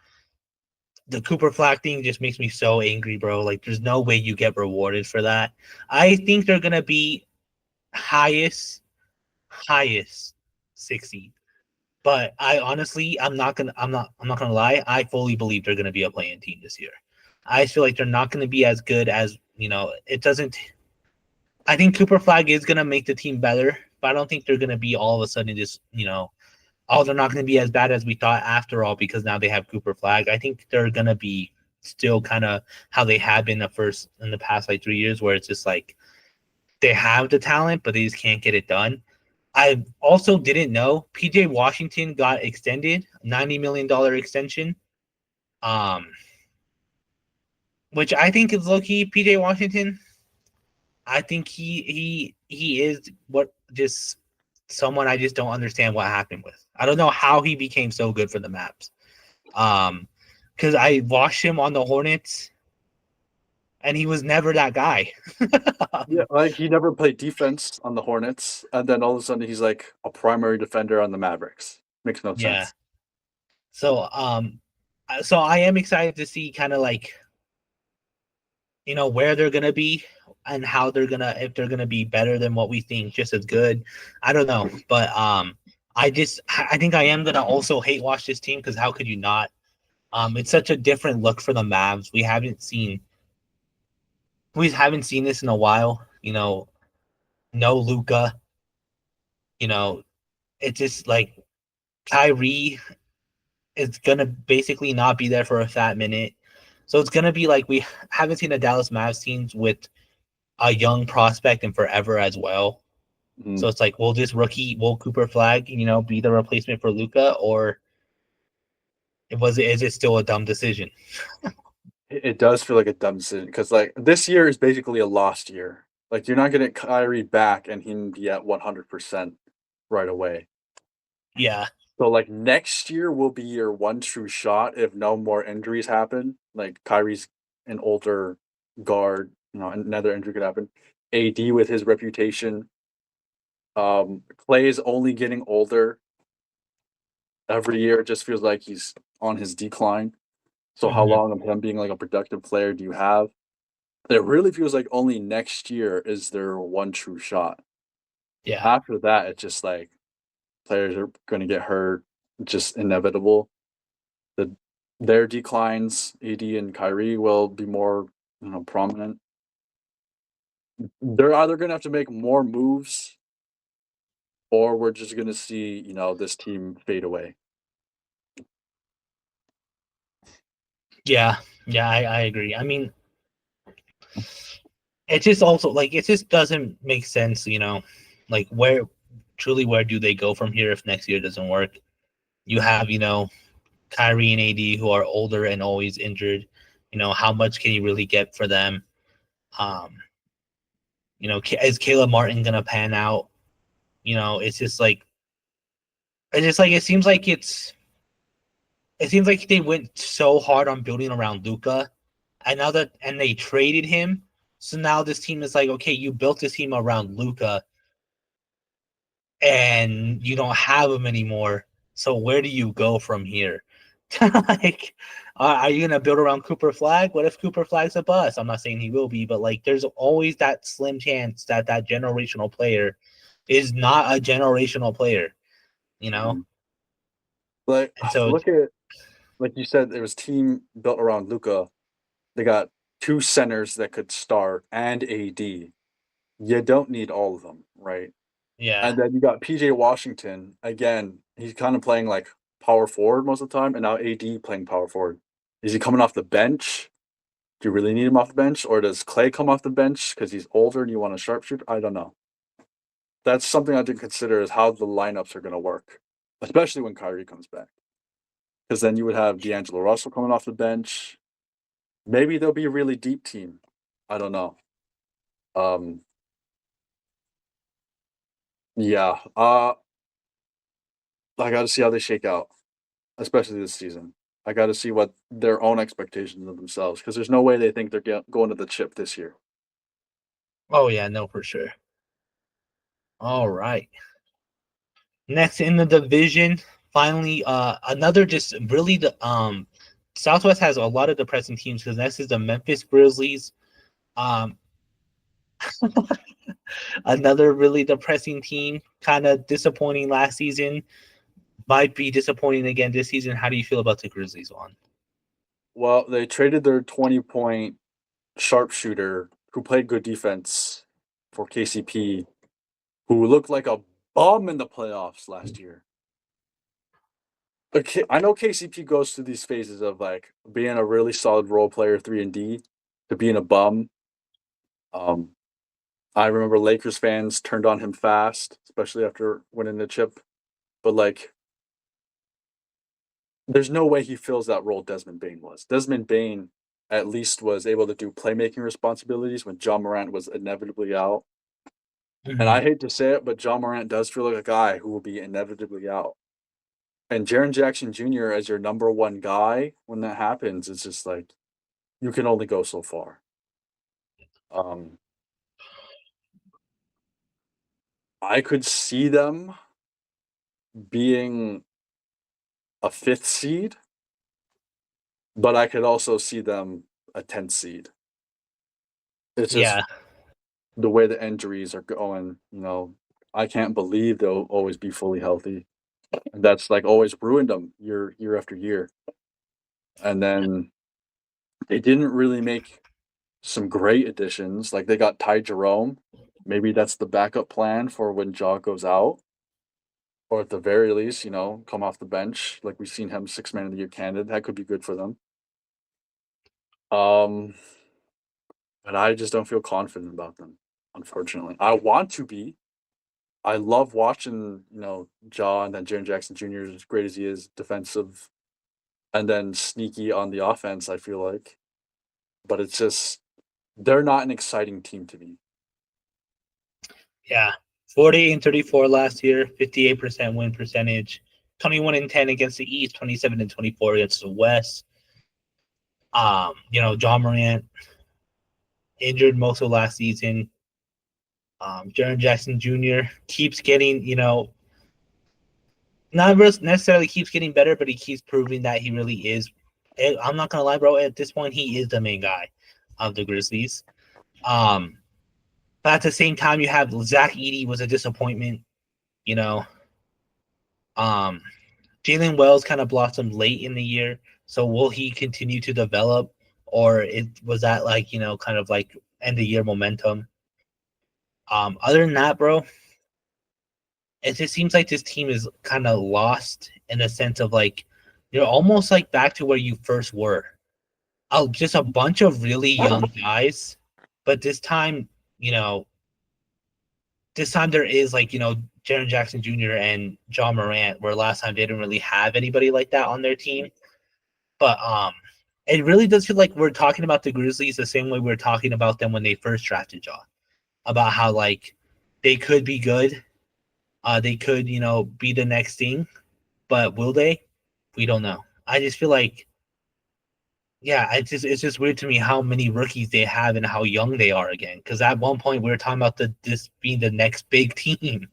the Cooper Flag thing just makes me so angry, bro. Like, there's no way you get rewarded for that. I think they're gonna be highest 60. But I honestly, I'm not gonna lie. I fully believe they're gonna be a playing team this year. I feel like they're not gonna be as good as It doesn't. I think Cooper Flag is gonna make the team better, but I don't think they're gonna be all of a sudden just oh, they're not going to be as bad as we thought after all because now they have Cooper Flag. I think they're going to be still kind of how they had been in the past like 3 years, where it's just like they have the talent, but they just can't get it done. I also didn't know PJ Washington got extended, $90 million extension, um, which I think is low key. PJ Washington, I think he is what just someone I just don't understand what happened with. I don't know how he became so good for the Maps. Because I watched him on the Hornets, and he was never that guy. Yeah, like he never played defense on the Hornets, and then all of a sudden he's like a primary defender on the Mavericks. Makes no Yeah. sense. So I am excited to see kind of like, where they're gonna be and how they're gonna, if they're gonna be better than what we think, just as good. I don't know, but I think I am gonna also hate watch this team because how could you not? It's such a different look for the Mavs. We haven't seen this in a while. No Luca. It's just like Kyrie is gonna basically not be there for a fat minute. So it's gonna be like we haven't seen a Dallas Mavs teams with a young prospect in forever as well. Mhm. So it's like, will Cooper Flag, be the replacement for Luca, or is it still a dumb decision? It does feel like a dumb decision because like this year is basically a lost year. Like you're not getting Kyrie back and him be at 100% right away. Yeah. So like next year will be your one true shot if no more injuries happen. Like Kyrie's an older guard, another injury could happen. AD with his reputation. Clay is only getting older every year. It just feels like he's on his decline. So how Mhm. long of him being like a productive player do you have? It really feels like only next year is their one true shot. Yeah. After that, it's just like players are going to get hurt, just inevitable. The their declines, AD and Kyrie will be more, prominent. They're either going to have to make more moves, or we're just going to see, this team fade away. Yeah. Yeah. I agree. I mean, it just also like it just doesn't make sense. Like where do they go from here if next year doesn't work? You have Kyrie and AD who are older and always injured. How much can you really get for them? Um, is Caleb Martin gonna pan out? It's just like it seems like they went so hard on building around Luca, and they traded him. So now this team is like, okay, you built this team around Luca, and you don't have him anymore. So where do you go from here? Like, are you gonna build around Cooper Flag? What if Cooper Flag's a bust? I'm not saying he will be, but like, there's always that slim chance that that generational player is not a generational player, you know. Mhm. Like And so, look at like you said, it was team built around Luca. They got two centers that could start and AD. You don't need all of them, right? yeah, And then you got PJ Washington. Again, he's kind of playing like power forward most of the time, and now AD playing power forward. Is he coming off the bench? Do you really need him off the bench? Or does Clay come off the bench because he's older and you want a sharpshooter? I don't know. That's something I didn't consider is how the lineups are going to work, especially when Kyrie comes back. Because then you would have D'Angelo Russell coming off the bench. Maybe they'll be a really deep team. I don't know. Um, yeah. I got to see how they shake out, especially this season. I got to see what their own expectations of themselves, because there's no way they think they're going to the chip this year. oh yeah, no, for sure. All right. Next in the division, finally, another just really the Southwest has a lot of depressing teams because this is the Memphis Grizzlies. Um, another really depressing team, kind of disappointing last season. Might be disappointing again this season. How do you feel about the Grizzlies one? Well, they traded their 20-point sharpshooter who played good defense for KCP, who looked like a bum in the playoffs last year. Okay, I know KCP goes through these phases of like being a really solid role player, 3 and D, to being a bum. Um, I remember Lakers fans turned on him fast, especially after winning the chip. But like, there's no way he fills that role Desmond Bain was. Desmond Bain at least was able to do playmaking responsibilities when John Morant was inevitably out. And I Mhm. hate to say it, but John Morant does feel like a guy who will be inevitably out. And Jaren Jackson Jr. as your number one guy when that happens, it's just like you can only go so far. Um, I could see them being a fifth seed, but I could also see them a 10th seed. It's just Yeah, the way the injuries are going, I can't believe they'll always be fully healthy. And that's like always ruined them year after year. And then they didn't really make some great additions. Like they got Ty Jerome. Maybe that's the backup plan for when Jaw goes out. Or at the very least, come off the bench. Like we've seen him 6 man of the year candidate. That could be good for them. Um, but I just don't feel confident about them, unfortunately. I want to be. I love watching, Jaw and then Jaren Jackson Jr. as great as he is defensive and then sneaky on the offense, I feel like. But it's just they're not an exciting team to me. yeah. 48-34 last year, 58% win percentage, 21-10 against the East, 27-24 against the West. Ja Morant injured most of last season. Jaren Jackson Jr. keeps getting, not necessarily keeps getting better, but he keeps proving that he really is. I'm not gonna lie, bro. At this point, he is the main guy of the Grizzlies. But at the same time, you have Zach Edey was a disappointment. You know, Jalen Wells kind of blossomed late in the year. So will he continue to develop, or was that like kind of like end of year momentum? Other than that, bro, it just seems like this team is kind of lost in a sense of like you're almost like back to where you first were. Oh, just a bunch of really young guys, but this time there is like Jaren Jackson Jr. and Ja Morant, where last time they didn't really have anybody like that on their team. But it really does feel like we're talking about the Grizzlies the same way we are talking about them when they first drafted Ja, about how like they could be good, they could be the next thing, but will they? We don't know. I just feel like yeah, it's just weird to me how many rookies they have and how young they are again. Because at one point we were talking about this being the next big team,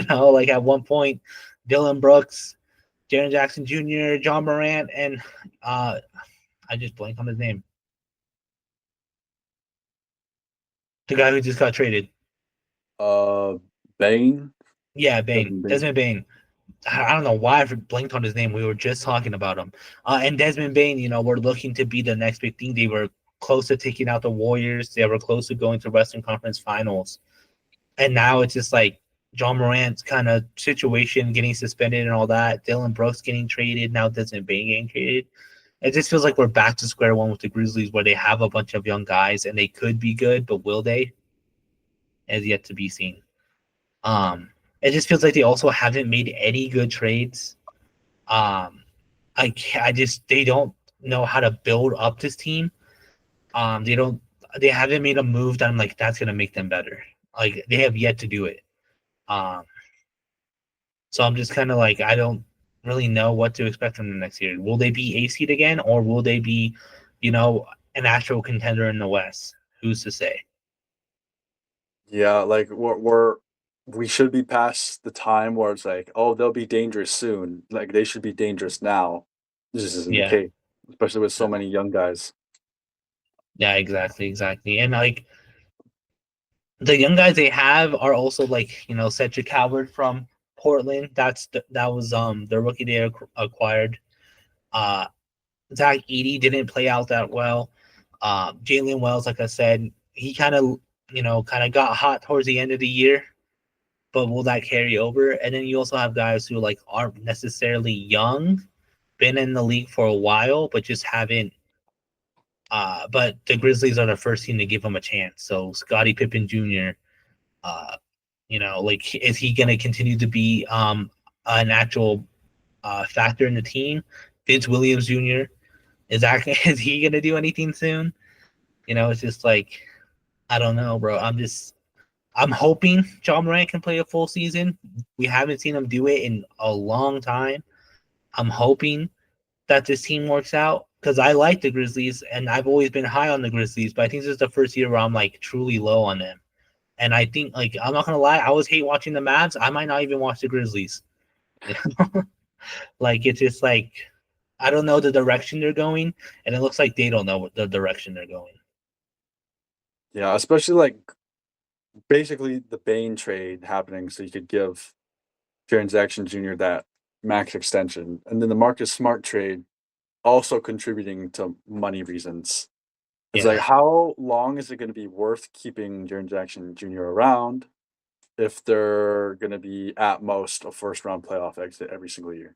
like at one point, Dylan Brooks, Jaren Jackson Jr., Ja Morant, and I just blanked on his name. The guy who just got traded. Bane. Yeah, Bane. Desmond Bane. Desmond Bane. I don't know why I blanked on his name. We were just talking about him. And Desmond Bane, we're looking to be the next big thing. They were close to taking out the Warriors. They were close to going to Western Conference Finals. And now it's just like Ja Morant's kind of situation getting suspended and all that. Dylan Brooks getting traded. Now Desmond Bane getting traded. It just feels like we're back to square one with the Grizzlies where they have a bunch of young guys and they could be good, but will they? As yet to be seen. It just feels like they also haven't made any good trades. They don't know how to build up this team. They haven't made a move that I'm like that's gonna make them better. Like they have yet to do it. So I'm just kind of like I don't really know what to expect from them next year. Will they be a seed again, or will they be, an actual contender in the West? Who's to say? Yeah, like we should be past the time where it's like, oh, they'll be dangerous soon. Like they should be dangerous now. This isn't the Yeah, case, especially with so many young guys. yeah, exactly. And like the young guys they have are also like Cedric Howard from Portland. That was the rookie they acquired. Uh, Zach Edey didn't play out that well. Jalen Wells, like I said, he kind of got hot towards the end of the year, but will that carry over? And then you also have guys who like aren't necessarily young, been in the league for a while, but just haven't. But the Grizzlies are the first team to give them a chance. So Scottie Pippen Jr. Like is he going to continue to be an actual factor in the team? Vince Williams Jr. Is he going to do anything soon? It's just like I don't know, bro. I'm hoping Ja Morant can play a full season. We haven't seen him do it in a long time. I'm hoping that this team works out. because I like the Grizzlies and I've always been high on the Grizzlies, but I think this is the first year where I'm like truly low on them. And I think, like, I'm not gonna lie, I always hate watching the Mavs. I might not even watch the Grizzlies. You know? Like, it's just like I don't know the direction they're going, and it looks like they don't know what the direction they're going. Yeah, especially like basically the Bane trade happening, so you could give Jaren Jackson Jr. that max extension, and then the Marcus Smart trade also contributing to money reasons. It's like, Yeah. how long is it going to be worth keeping Jaren Jackson Jr. around if they're going to be at most a first round playoff exit every single year?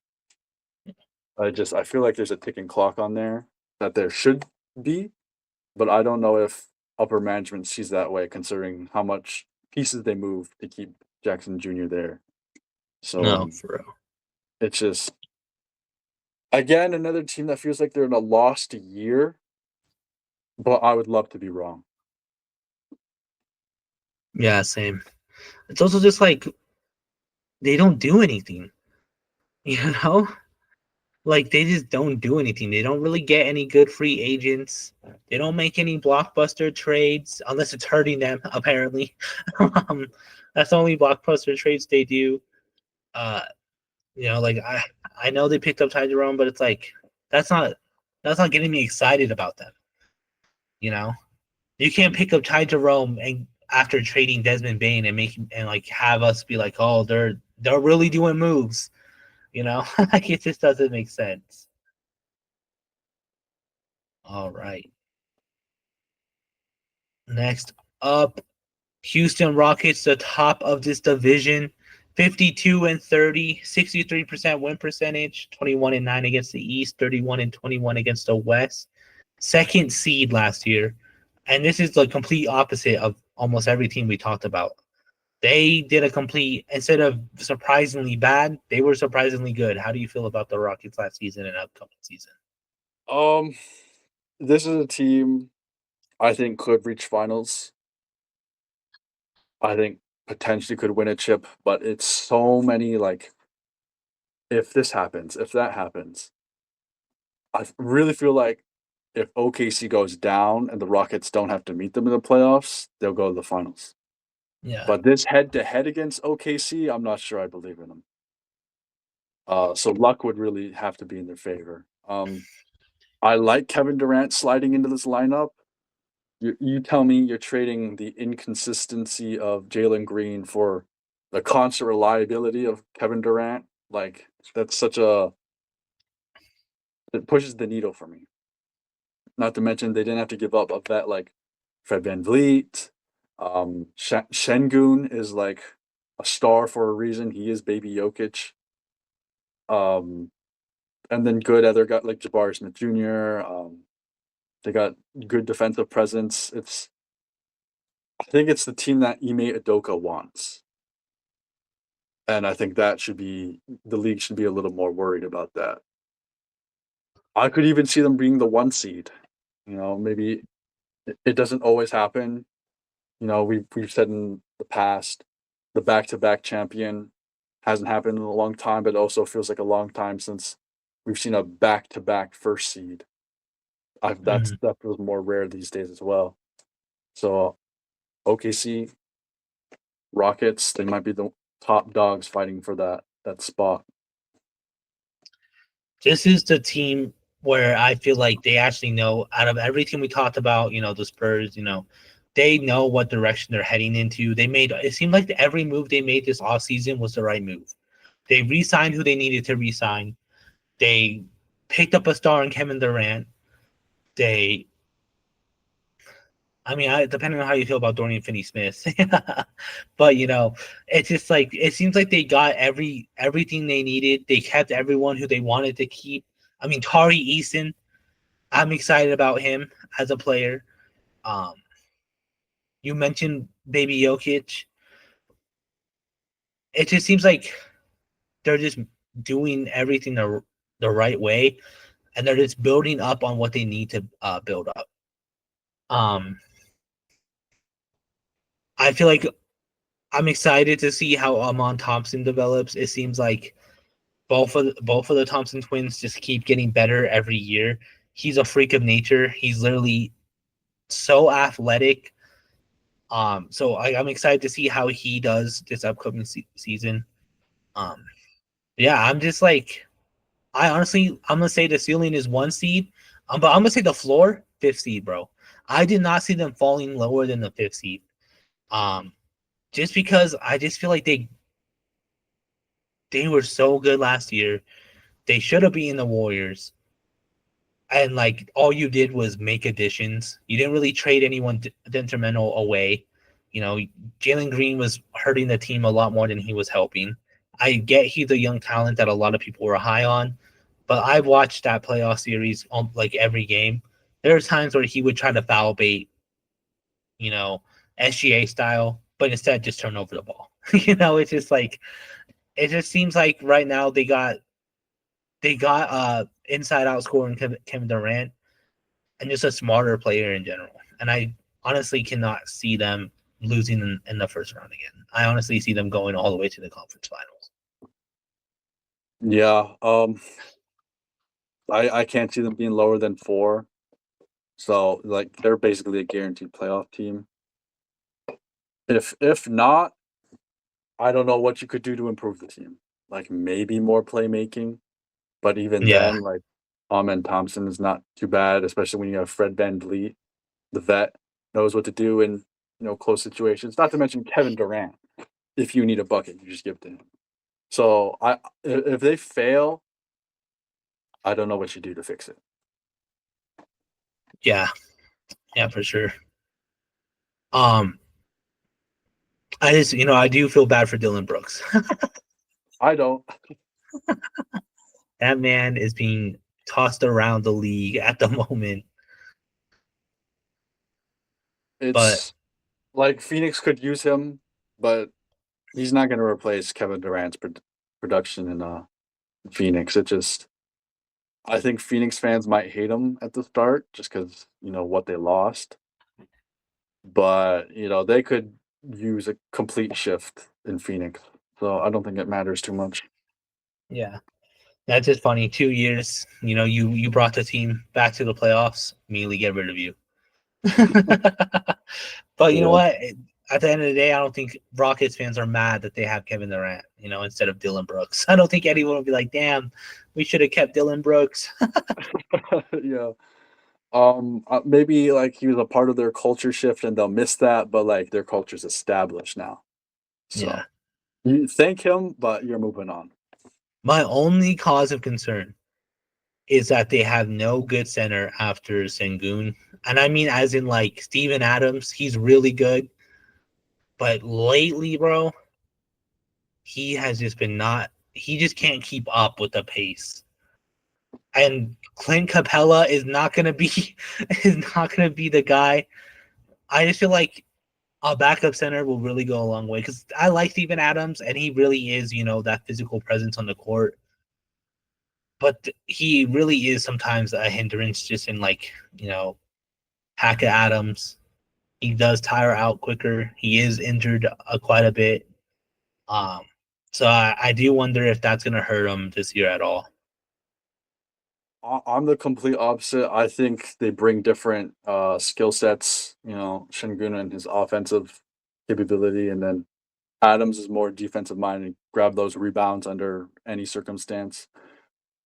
I feel like there's a ticking clock on there that there should be, but I don't know if upper management sees that way, considering how much pieces they move to keep Jackson Jr. there. So No, for real. it's just again another team that feels like they're in a lost year, but I would love to be wrong. Yeah, same. It's also just like they don't do anything. You know? Like they just don't do anything. They don't really get any good free agents. They don't make any blockbuster trades unless it's hurting them, apparently. That's the only blockbuster trades they do. Uh, like I know they picked up Ty Jerome, but it's like that's not that's not getting me excited about them. You know? You can't pick up Ty Jerome and after trading Desmond Bain and like have us be like, oh, they're really doing moves. Like it just doesn't make sense. All right. Next up, Houston Rockets, the top of this division, 52-30, 63% win percentage, 21-9 against the East, 31-21 against the West. Second seed last year. And this is the complete opposite of almost every team we talked about. They did a complete, instead of surprisingly bad, they were surprisingly good. How do you feel about the Rockets last season and upcoming season? This is a team I think could reach finals. I think potentially could win a chip, but it's so many like if this happens, if that happens. I really feel like if OKC goes down and the Rockets don't have to meet them in the playoffs, they'll go to the finals. Yeah. But this head to head against OKC, I'm not sure I believe in them. So luck would really have to be in their favor. I like Kevin Durant sliding into this lineup. You tell me you're trading the inconsistency of Jalen Green for the constant reliability of Kevin Durant. Like that's it pushes the needle for me. Not to mention they didn't have to give up a vet like Fred VanVleet. Şengün is like a star for a reason. He is baby Jokic. And then good other guys like Jabari Smith Jr. They got good defensive presence. I think it's the team that Ime Udoka wants. And I think that the league should be a little more worried about that. I could even see them being the 1 seed. Maybe it doesn't always happen. We've said in the past, the back-to-back champion hasn't happened in a long time, but it also feels like a long time since we've seen a back-to-back first seed. That feels more rare these days as well. So OKC, Rockets, they might be the top dogs fighting for that spot. This is the team where I feel like they actually know, out of everything we talked about, the Spurs, they know what direction they're heading into. It seemed like every move they made this offseason was the right move. They re-signed who they needed to re-sign. They picked up a star in Kevin Durant. Depending on how you feel about Dorian Finney-Smith, but it's just like it seems like they got everything they needed. They kept everyone who they wanted to keep. Tari Eason, I'm excited about him as a player. You mentioned baby Jokic. It just seems like they're just doing everything the right way, and they're just building up on what they need to build up. I feel like I'm excited to see how Amon Thompson develops. It seems like both of the Thompson twins just keep getting better every year. he's a freak of nature. He's literally so athletic. So I'm excited to see how he does this upcoming season. Um, yeah, I'm just like, I'm gonna say the ceiling is 1 seed, but I'm gonna say the floor 5th seed, bro. I did not see them falling lower than the 5th seed. Um, just because I just feel like they were so good last year. They should have beaten the Warriors. And like all you did was make additions. You didn't really trade anyone detrimental away. You know, Jalen Green was hurting the team a lot more than he was helping. I get he's a young talent that a lot of people were high on, but I've watched that playoff series on like every game. There are times where he would try to foul bait, you know, SGA style, but instead just turn over the ball. It's just like it just seems like right now they got inside out scoring Kevin Durant and just a smarter player in general. And I honestly cannot see them losing in the first round again. I honestly see them going all the way to the conference finals. Yeah. I can't see them being lower than 4. So like they're basically a guaranteed playoff team. If not, I don't know what you could do to improve the team. Like maybe more playmaking, but even Yeah, then, like Amen Thompson is not too bad, especially when you have Fred VanVleet, the vet, knows what to do in close situations. Not to mention Kevin Durant. If you need a bucket, you just give it to him. So if they fail, I don't know what you do to fix it. yeah, yeah, for sure. Um, I just I do feel bad for Dylan Brooks. I don't. That man is being tossed around the league at the moment. But It's like Phoenix could use him, but he's not going to replace Kevin Durant's production in Phoenix. I think Phoenix fans might hate him at the start just because what they lost, but they could use a complete shift in Phoenix. So I don't think it matters too much. yeah, that's just funny. 2 years, you brought the team back to the playoffs, immediately get rid of you. But you know Yeah. what? At the end of the day, I don't think Rockets fans are mad that they have Kevin Durant, instead of Dylan Brooks. I don't think anyone will be like, "Damn, we should have kept Dylan Brooks." Yeah. Maybe like he was a part of their culture shift and they'll miss that, but like their culture's established now. Yeah. So you thank him, but you're moving on. My only cause of concern is that they have no good center after Sengun. And I mean, as in like Steven Adams, he's really good. But lately, bro, he has just been he just can't keep up with the pace. And Clint Capella is not gonna be the guy. I just feel like a backup center will really go a long way because I like Steven Adams and he really is, that physical presence on the court. But he really is sometimes a hindrance just in like, Hackett Adams. He does tire out quicker. He is injured quite a bit. Um, so I do wonder if that's going to hurt him this year at all. I'm the complete opposite. I think they bring different skill sets. Shingun and his offensive capability, and then Adams is more defensive minded, grab those rebounds under any circumstance.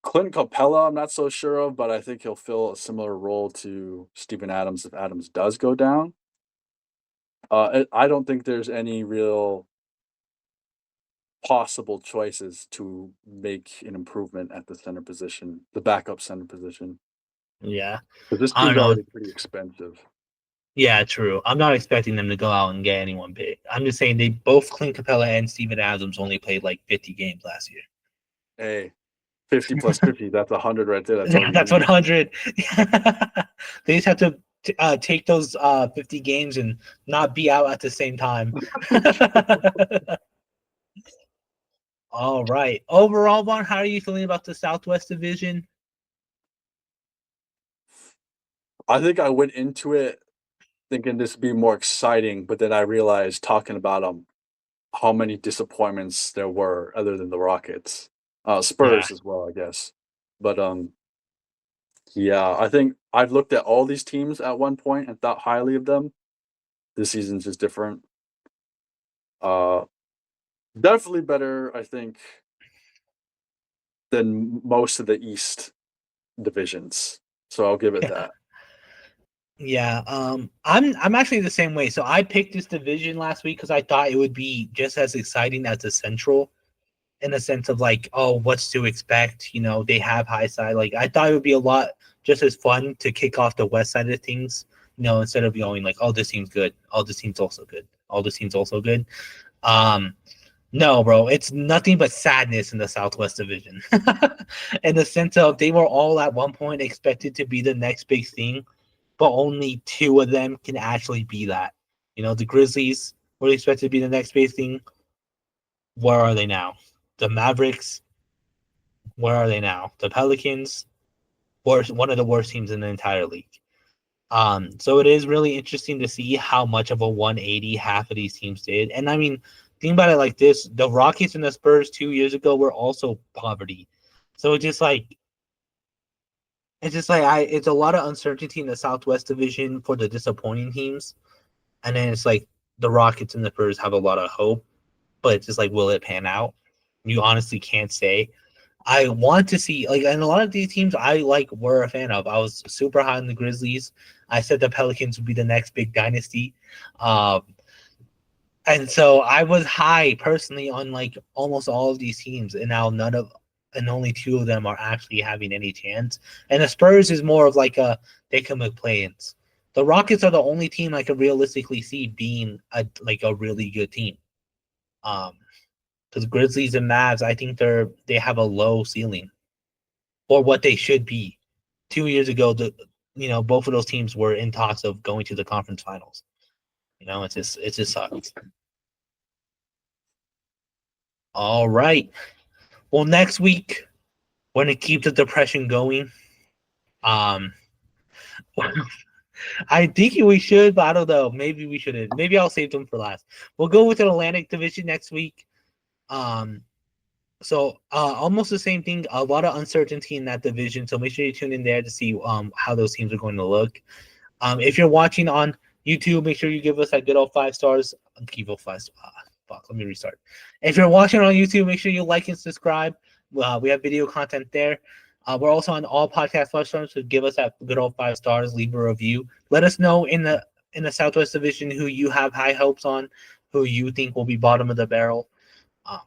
Clint Capella, I'm not so sure of, but I think he'll fill a similar role to Steven Adams if Adams does go down. I don't think there's any real possible choices to make an improvement at the center position, the backup center position. Yeah. Because this I don't team's know. already pretty expensive. Yeah, true. I'm not expecting them to go out and get anyone big. I'm just saying they both Clint Capella and Steven Adams only played like 50 games last year. Hey, 50 plus 50, that's 100 right there. That's all Yeah, you that's need. 100. They just have to take those 50 games and not be out at the same time. All right. Overall, Vaughn, how are you feeling about the Southwest Division? I think I went into it thinking this would be more exciting, but then I realized talking about them how many disappointments there were other than the Rockets. Yeah. Spurs as well, I guess. But Yeah, I think I've looked at all these teams at one point and thought highly of them. This season's just different. Uh, Definitely better, I think, than most of the East divisions. So I'll give it that. Yeah, I'm actually the same way. So I picked this division last week because I thought it would be just as exciting as the Central, in the sense of like, oh, what's to expect? You know, they have high side. Like I thought it would be a lot just as fun to kick off the West side of things. You know, instead of going like, oh, this team's good. Oh, this team's also good. Oh, this team's also good. Um, no, bro, it's nothing but sadness in the Southwest Division. In the sense of they were all at one point expected to be the next big thing, but only two of them can actually be that. You know, the Grizzlies were expected to be the next big thing. Where are they now? The Mavericks, where are they now? The Pelicans, worst, one of the worst teams in the entire league. So it is really interesting to see how much of a 180 half of these teams did. And I mean, think about it like this: the Rockets and the Spurs 2 years ago were also poverty. So it's a lot of uncertainty in the Southwest Division for the disappointing teams. And then it's like the Rockets and the Spurs have a lot of hope, but it's just like, will it pan out? You honestly can't say. I want to see like, and a lot of these teams I like were a fan of. I was super high on the Grizzlies. I said the Pelicans would be the next big dynasty. Um, and so I was high personally on like almost all of these teams, and now none of and only two of them are actually having any chance. And the Spurs is more of like a they can make play-ins. The Rockets are the only team I could realistically see being a really good team. Um, because Grizzlies and Mavs, I think they have a low ceiling or what they should be. 2 years ago, both of those teams were in talks of going to the conference finals. You know, it just sucks. All right. Well, next week we're gonna keep the depression going. Um, I think we should, but I don't know. Maybe we shouldn't. Maybe I'll save them for last. We'll go with an Atlantic Division next week. Um, So almost the same thing. A lot of uncertainty in that division. So make sure you tune in there to see how those teams are going to look. If you're watching on YouTube, make sure you give us that good old 5 stars. Give us 5 stars. Fuck, let me restart. If you're watching on YouTube, make sure you like and subscribe. We have video content there. We're also on all podcast platforms, so give us that good old 5 stars. Leave a review. Let us know in the Southwest Division who you have high hopes on, who you think will be bottom of the barrel. Um,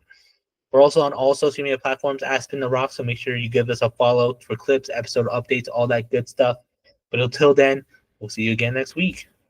we're also on all social media platforms at Spin the Rock, so make sure you give us a follow for clips, episode updates, all that good stuff. But until then, we'll see you again next week.